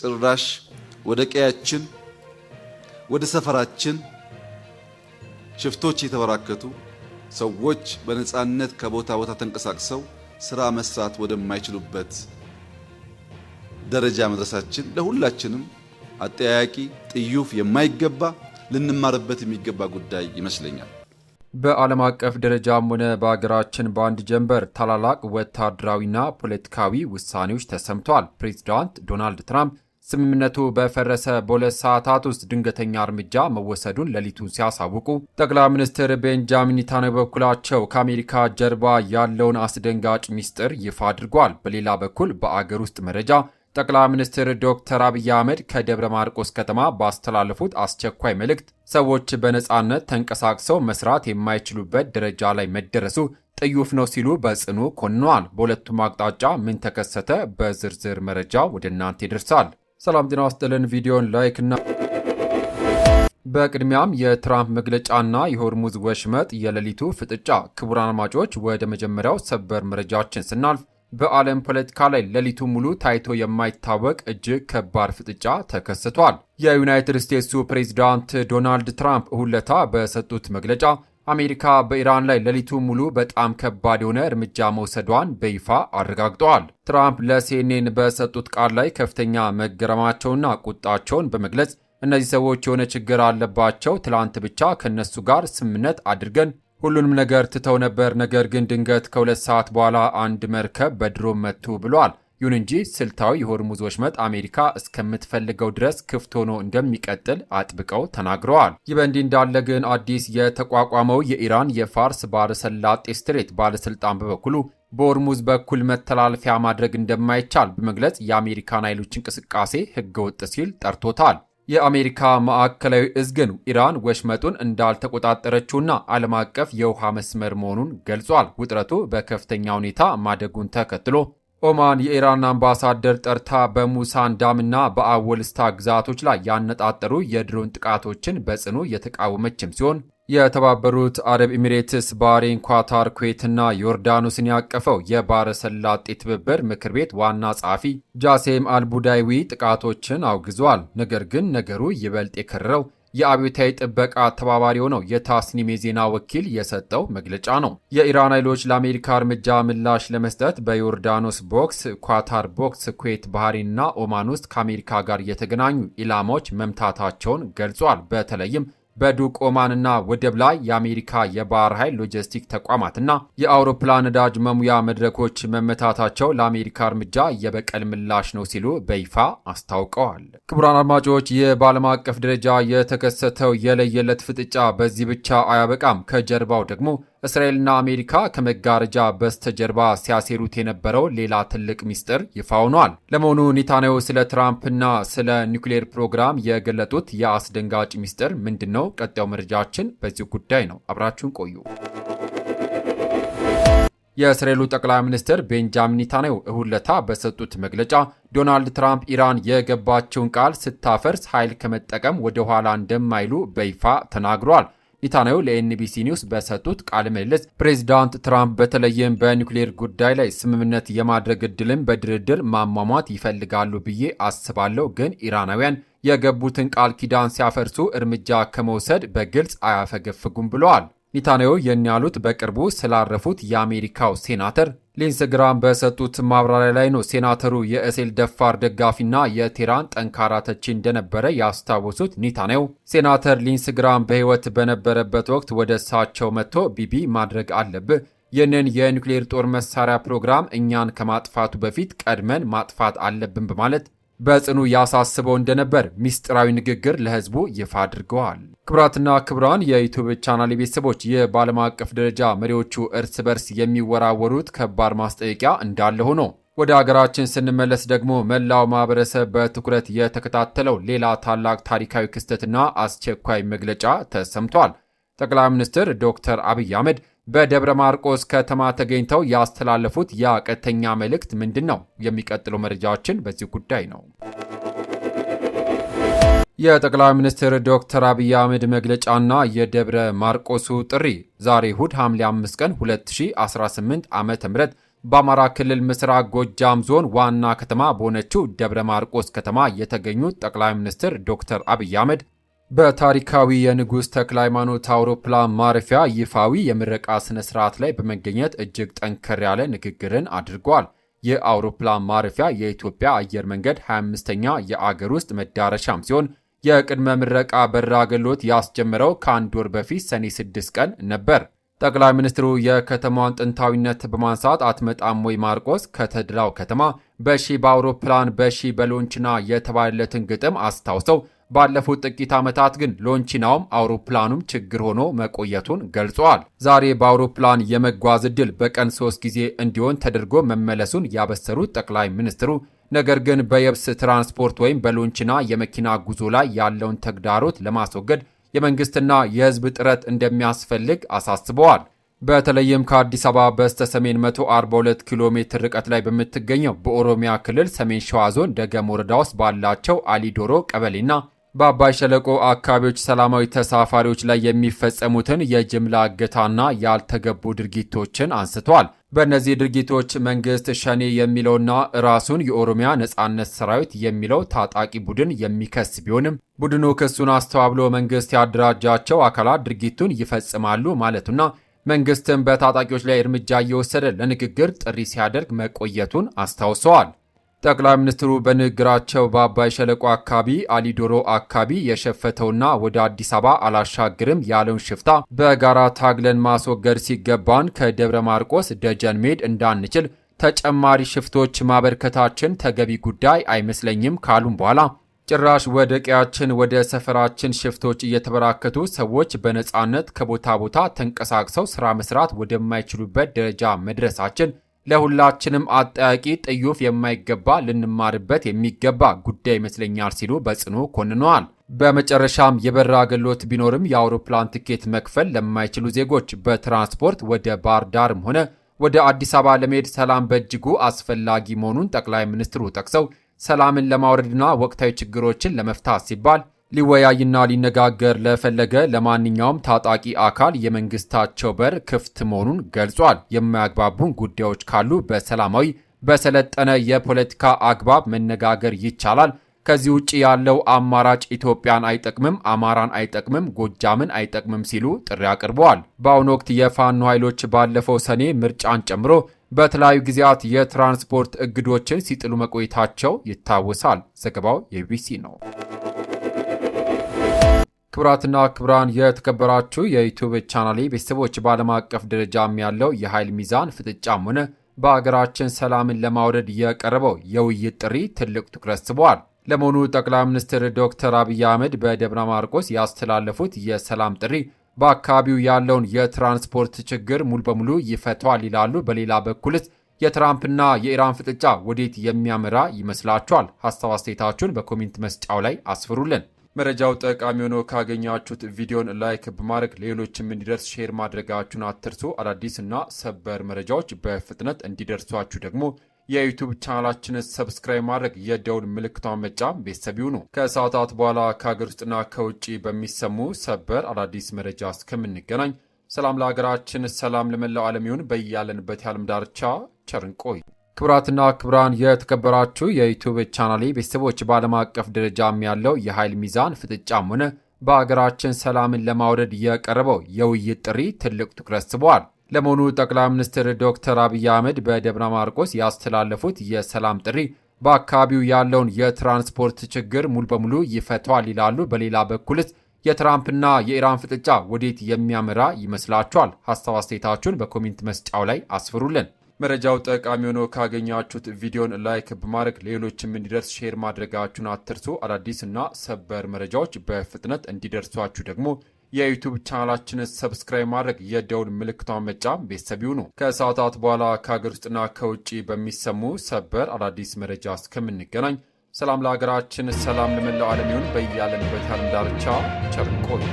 ጭራሽ ወደ ቀያችን ወደ ሰፈራችን ሽፍቶች የተበራከቱ ሰዎች በነፃነት ከቦታ ቦታ ተንቀሳቅሰው ስራ መስራት ወደማይችሉበት ደረጃ መድረሳችን ለሁላችንም አጠያያቂ ጥዩፍ የማይገባ ልንማርበት የሚገባ ጉዳይ ይመስለኛል። በዓለም አቀፍ ደረጃም ሆነ በአገራችን በአንድ ጀንበር ታላላቅ ወታደራዊና ፖለቲካዊ ውሳኔዎች ተሰምተዋል። ፕሬዚዳንት ዶናልድ ትራምፕ ስምምነቱ በፈረሰ በሁለት ሰዓታት ውስጥ ድንገተኛ እርምጃ መወሰዱን ሌሊቱን ሲያሳውቁ፣ ጠቅላይ ሚኒስትር ቤንጃሚን ኔታንያሁ በኩላቸው ከአሜሪካ ጀርባ ያለውን አስደንጋጭ ሚስጥር ይፋ አድርጓል። በሌላ በኩል በአገር ውስጥ መረጃ ጠቅላይ ሚኒስትር ዶክተር አብይ አህመድ ከደብረ ማርቆስ ከተማ ባስተላለፉት አስቸኳይ መልእክት ሰዎች በነፃነት ተንቀሳቅሰው መስራት የማይችሉበት ደረጃ ላይ መደረሱ ጥዩፍ ነው ሲሉ በጽኑ ኮንነዋል። በሁለቱም አቅጣጫ ምን ተከሰተ? በዝርዝር መረጃ ወደ እናንተ ይደርሳል። ሰላም ጤና ይስጥልን። ቪዲዮን ላይክ እና በቅድሚያም የትራምፕ መግለጫና የሆርሙዝ ወሽመጥ የሌሊቱ ፍጥጫ። ክቡራን አድማጮች ወደ መጀመሪያው ሰበር መረጃችን ስናልፍ በዓለም ፖለቲካ ላይ ሌሊቱ ሙሉ ታይቶ የማይታወቅ እጅግ ከባድ ፍጥጫ ተከስቷል። የዩናይትድ ስቴትሱ ፕሬዝዳንት ዶናልድ ትራምፕ እሁድ ዕለት በሰጡት መግለጫ አሜሪካ በኢራን ላይ ሌሊቱ ሙሉ በጣም ከባድ የሆነ እርምጃ መውሰዷን በይፋ አረጋግጠዋል። ትራምፕ ለሲኤንኤን በሰጡት ቃል ላይ ከፍተኛ መገረማቸውና ቁጣቸውን በመግለጽ እነዚህ ሰዎች የሆነ ችግር አለባቸው፣ ትላንት ብቻ ከነሱ ጋር ስምምነት አድርገን ሁሉንም ነገር ትተው ነበር፣ ነገር ግን ድንገት ከ2 ሰዓት በኋላ አንድ መርከብ በድሮን መቱ ብለዋል። ይሁን እንጂ ስልታዊ የሆርሙዝ ወሽመጥ አሜሪካ እስከምትፈልገው ድረስ ክፍት ሆኖ እንደሚቀጥል አጥብቀው ተናግረዋል። ይህ በእንዲህ እንዳለ ግን አዲስ የተቋቋመው የኢራን የፋርስ ባህረ ሰላጤ ስትሬት ባለስልጣን በበኩሉ በሆርሙዝ በኩል መተላለፊያ ማድረግ እንደማይቻል በመግለጽ የአሜሪካን ኃይሎች እንቅስቃሴ ህገወጥ ሲል ጠርቶታል። የአሜሪካ ማዕከላዊ እዝ ግን ኢራን ወሽመጡን እንዳልተቆጣጠረችውና ዓለም አቀፍ የውሃ መስመር መሆኑን ገልጿል። ውጥረቱ በከፍተኛ ሁኔታ ማደጉን ተከትሎ ኦማን የኢራን አምባሳደር ጠርታ በሙሳን ዳምና በአወልስታ ግዛቶች ላይ ያነጣጠሩ የድሮን ጥቃቶችን በጽኑ የተቃወመችም ሲሆን የተባበሩት አረብ ኤሚሬትስ፣ ባህሬን፣ ኳታር፣ ኩዌትና ዮርዳኖስን ያቀፈው የባህረ ሰላጤ ትብብር ምክር ቤት ዋና ጸሐፊ ጃሴም አልቡዳይዊ ጥቃቶችን አውግዟል። ነገር ግን ነገሩ ይበልጥ የከረረው የአብዮታዊ ጥበቃ ተባባሪ ሆነው የታስኒም የዜና ወኪል የሰጠው መግለጫ ነው። የኢራን ኃይሎች ለአሜሪካ እርምጃ ምላሽ ለመስጠት በዮርዳኖስ ቦክስ፣ ኳታር ቦክስ፣ ኩዌት፣ ባህሬንና ኦማን ውስጥ ከአሜሪካ ጋር የተገናኙ ኢላማዎች መምታታቸውን ገልጿል። በተለይም በዱቅ ኦማንና ወደብ ላይ የአሜሪካ የባህር ኃይል ሎጂስቲክ ተቋማትና የአውሮፕላን ነዳጅ መሙያ መድረኮች መመታታቸው ለአሜሪካ እርምጃ የበቀል ምላሽ ነው ሲሉ በይፋ አስታውቀዋል። ክቡራን አድማጮች ይህ በዓለም አቀፍ ደረጃ የተከሰተው የለየለት ፍጥጫ በዚህ ብቻ አያበቃም። ከጀርባው ደግሞ እስራኤልና አሜሪካ ከመጋረጃ በስተጀርባ ሲያሴሩት የነበረው ሌላ ትልቅ ሚስጥር ይፋ ሆኗል። ለመሆኑ ኔታንያሁ ስለ ትራምፕና ስለ ኒውክሌር ፕሮግራም የገለጡት የአስደንጋጭ ሚስጥር ምንድን ነው? ቀጣዩ መረጃችን በዚህ ጉዳይ ነው። አብራችሁን ቆዩ። የእስራኤሉ ጠቅላይ ሚኒስትር ቤንጃሚን ኔታንያሁ እሁድ ዕለት በሰጡት መግለጫ ዶናልድ ትራምፕ ኢራን የገባቸውን ቃል ስታፈርስ ኃይል ከመጠቀም ወደ ኋላ እንደማይሉ በይፋ ተናግሯል። ኔታንያሁ ለኤንቢሲ ኒውስ በሰጡት ቃለ ምልልስ ፕሬዚዳንት ትራምፕ በተለይም በኒውክሌር ጉዳይ ላይ ስምምነት የማድረግ ዕድልን በድርድር ማሟሟት ይፈልጋሉ ብዬ አስባለሁ፣ ግን ኢራናውያን የገቡትን ቃል ኪዳን ሲያፈርሱ እርምጃ ከመውሰድ በግልጽ አያፈገፍጉም ብለዋል። ኔታንያሁ ይህን ያሉት በቅርቡ ስላረፉት የአሜሪካው ሴናተር ሊንስ ግራም በሰጡት ማብራሪያ ላይ ነው። ሴናተሩ የእስራኤል ደፋር ደጋፊና የቴህራን ጠንካራ ተቺ እንደነበረ ያስታወሱት ኔታንያሁ ሴናተር ሊንስ ግራም በሕይወት በነበረበት ወቅት ወደ እሳቸው መጥቶ ቢቢ ማድረግ አለብህ፣ ይህንን የኒውክሌር ጦር መሳሪያ ፕሮግራም እኛን ከማጥፋቱ በፊት ቀድመን ማጥፋት አለብን በማለት በጽኑ ያሳስበው እንደነበር ሚስጥራዊ ንግግር ለህዝቡ ይፋ አድርገዋል። ክቡራትና ክቡራን የዩቲዩብ ቻናል ቤተሰቦች ይህ በዓለም አቀፍ ደረጃ መሪዎቹ እርስ በርስ የሚወራወሩት ከባድ ማስጠንቀቂያ እንዳለ ሆኖ ወደ ሀገራችን ስንመለስ ደግሞ መላው ማህበረሰብ በትኩረት የተከታተለው ሌላ ታላቅ ታሪካዊ ክስተትና አስቸኳይ መግለጫ ተሰምቷል። ጠቅላይ ሚኒስትር ዶክተር አብይ አህመድ በደብረ ማርቆስ ከተማ ተገኝተው ያስተላለፉት የቀጥተኛ መልእክት ምንድን ነው? የሚቀጥለው መረጃችን በዚህ ጉዳይ ነው። የጠቅላይ ሚኒስትር ዶክተር አብይ አህመድ መግለጫና የደብረ ማርቆሱ ጥሪ ዛሬ እሁድ ሐምሌ 5 ቀን 2018 ዓ.ም በአማራ ክልል ምስራቅ ጎጃም ዞን ዋና ከተማ በሆነችው ደብረ ማርቆስ ከተማ የተገኙት ጠቅላይ ሚኒስትር ዶክተር አብይ አህመድ በታሪካዊ የንጉሥ ተክለ ሃይማኖት አውሮፕላን ማረፊያ ይፋዊ የምረቃ ሥነ ሥርዓት ላይ በመገኘት እጅግ ጠንከር ያለ ንግግርን አድርጓል። የአውሮፕላን ማረፊያ የኢትዮጵያ አየር መንገድ 25ኛ የአገር ውስጥ መዳረሻም ሲሆን የቅድመ ምረቃ በር አገልግሎት ያስጀመረው ከአንድ ወር በፊት ሰኔ 6 ቀን ነበር። ጠቅላይ ሚኒስትሩ የከተማዋን ጥንታዊነት በማንሳት አትመጣም ወይ ማርቆስ ከተድላው ከተማ በሺ በአውሮፕላን በሺ በሎንችና የተባለለትን ግጥም አስታውሰው ባለፉት ጥቂት ዓመታት ግን ሎንቺናውም አውሮፕላኑም ችግር ሆኖ መቆየቱን ገልጸዋል። ዛሬ በአውሮፕላን የመጓዝ ዕድል በቀን 3 ጊዜ እንዲሆን ተደርጎ መመለሱን ያበሰሩት ጠቅላይ ሚኒስትሩ ነገር ግን በየብስ ትራንስፖርት ወይም በሎንቺና የመኪና ጉዞ ላይ ያለውን ተግዳሮት ለማስወገድ የመንግስትና የሕዝብ ጥረት እንደሚያስፈልግ አሳስበዋል። በተለይም ከአዲስ አበባ በስተ ሰሜን 142 ኪሎ ሜትር ርቀት ላይ በምትገኘው በኦሮሚያ ክልል ሰሜን ሸዋ ዞን ደገም ወረዳ ውስጥ ባላቸው አሊዶሮ ቀበሌና በአባይ ሸለቆ አካባቢዎች ሰላማዊ ተሳፋሪዎች ላይ የሚፈጸሙትን የጅምላ እገታና ያልተገቡ ድርጊቶችን አንስቷል። በእነዚህ ድርጊቶች መንግስት ሸኔ የሚለውና ራሱን የኦሮሚያ ነጻነት ሰራዊት የሚለው ታጣቂ ቡድን የሚከስ ቢሆንም ቡድኑ ክሱን አስተባብሎ መንግስት ያደራጃቸው አካላት ድርጊቱን ይፈጽማሉ ማለቱና መንግስትም በታጣቂዎች ላይ እርምጃ እየወሰደ ለንግግር ጥሪ ሲያደርግ መቆየቱን አስታውሰዋል። ጠቅላይ ሚኒስትሩ በንግግራቸው በአባይ ሸለቆ አካባቢ አሊዶሮ አካባቢ የሸፈተውና ወደ አዲስ አበባ አላሻግርም ያለውን ሽፍታ በጋራ ታግለን ማስወገድ ሲገባን ከደብረ ማርቆስ ደጀን መሄድ እንዳንችል ተጨማሪ ሽፍቶች ማበርከታችን ተገቢ ጉዳይ አይመስለኝም ካሉም በኋላ ጭራሽ ወደ ቀያችን ወደ ሰፈራችን ሽፍቶች እየተበራከቱ ሰዎች በነጻነት ከቦታ ቦታ ተንቀሳቅሰው ስራ መስራት ወደማይችሉበት ደረጃ መድረሳችን ለሁላችንም አጠያቂ ጥዩፍ የማይገባ ልንማርበት የሚገባ ጉዳይ ይመስለኛል ሲሉ በጽኑ ኮንነዋል። በመጨረሻም የበር አገልግሎት ቢኖርም የአውሮፕላን ትኬት መክፈል ለማይችሉ ዜጎች በትራንስፖርት ወደ ባህር ዳርም ሆነ ወደ አዲስ አበባ ለመሄድ ሰላም በእጅጉ አስፈላጊ መሆኑን ጠቅላይ ሚኒስትሩ ጠቅሰው ሰላምን ለማውረድና ወቅታዊ ችግሮችን ለመፍታት ሲባል ሊወያይና ሊነጋገር ለፈለገ ለማንኛውም ታጣቂ አካል የመንግስታቸው በር ክፍት መሆኑን ገልጿል። የማያግባቡን ጉዳዮች ካሉ በሰላማዊ በሰለጠነ የፖለቲካ አግባብ መነጋገር ይቻላል። ከዚህ ውጭ ያለው አማራጭ ኢትዮጵያን አይጠቅምም፣ አማራን አይጠቅምም፣ ጎጃምን አይጠቅምም ሲሉ ጥሪ አቅርበዋል። በአሁኑ ወቅት የፋኖ ኃይሎች ባለፈው ሰኔ ምርጫን ጨምሮ በተለያዩ ጊዜያት የትራንስፖርት እግዶችን ሲጥሉ መቆየታቸው ይታወሳል። ዘገባው የቢቢሲ ነው። ክቡራትና ክቡራን የተከበራችሁ የዩቲዩብ ቻናሌ ቤተሰቦች በዓለም አቀፍ ደረጃም ያለው የኃይል ሚዛን ፍጥጫም ሆነ በአገራችን ሰላምን ለማውረድ የቀረበው የውይይት ጥሪ ትልቅ ትኩረት ስቧል። ለመሆኑ ጠቅላይ ሚኒስትር ዶክተር አብይ አህመድ በደብረ ማርቆስ ያስተላለፉት የሰላም ጥሪ በአካባቢው ያለውን የትራንስፖርት ችግር ሙሉ በሙሉ ይፈቷል ይላሉ? በሌላ በኩልስ የትራምፕና የኢራን ፍጥጫ ወዴት የሚያመራ ይመስላችኋል? ሀሳብ አስተያየታችሁን በኮሜንት መስጫው ላይ አስፍሩልን። መረጃው ጠቃሚ ሆኖ ካገኛችሁት ቪዲዮን ላይክ በማድረግ ሌሎችም እንዲደርስ ሼር ማድረጋችሁን አትርሱ። አዳዲስና ሰበር መረጃዎች በፍጥነት እንዲደርሷችሁ ደግሞ የዩቲዩብ ቻናላችንን ሰብስክራይብ ማድረግ የደውል ምልክቷን መጫን ቤተሰብ ይሁኑ። ከሰዓታት በኋላ ከሀገር ውስጥና ከውጭ በሚሰሙ ሰበር አዳዲስ መረጃ እስከምንገናኝ ሰላም ለሀገራችን፣ ሰላም ለመላው ዓለም ይሁን። በያለንበት የዓለም ዳርቻ ቸር እንቆይ። ክቡራትና ክቡራን የተከበራችሁ የዩቲዩብ ቻናሌ ቤተሰቦች በዓለም አቀፍ ደረጃም ያለው የኃይል ሚዛን ፍጥጫም ሆነ በአገራችን ሰላምን ለማውረድ የቀረበው የውይይት ጥሪ ትልቅ ትኩረት ስቧል። ለመሆኑ ጠቅላይ ሚኒስትር ዶክተር አብይ አህመድ በደብረ ማርቆስ ያስተላለፉት የሰላም ጥሪ በአካባቢው ያለውን የትራንስፖርት ችግር ሙሉ በሙሉ ይፈቷል ይላሉ? በሌላ በኩልስ የትራምፕና የኢራን ፍጥጫ ወዴት የሚያመራ ይመስላችኋል? ሀሳብ አስተያየታችሁን በኮሜንት መስጫው ላይ አስፍሩልን። መረጃው ጠቃሚ ሆኖ ካገኛችሁት ቪዲዮን ላይክ በማድረግ ሌሎችም እንዲደርስ ሼር ማድረጋችሁን አትርሱ። አዳዲስና ሰበር መረጃዎች በፍጥነት እንዲደርሷችሁ ደግሞ የዩቲዩብ ቻናላችንን ሰብስክራይብ ማድረግ የደውል ምልክቷን መጫን ቤተሰብ ይሁኑ። ከሰዓታት በኋላ ከሀገር ውስጥና ከውጭ በሚሰሙ ሰበር አዳዲስ መረጃ እስከምንገናኝ ሰላም ለሀገራችን፣ ሰላም ለመላው ዓለም ይሁን። በያለንበት የዓለም ዳርቻ ቸር እንቆይ።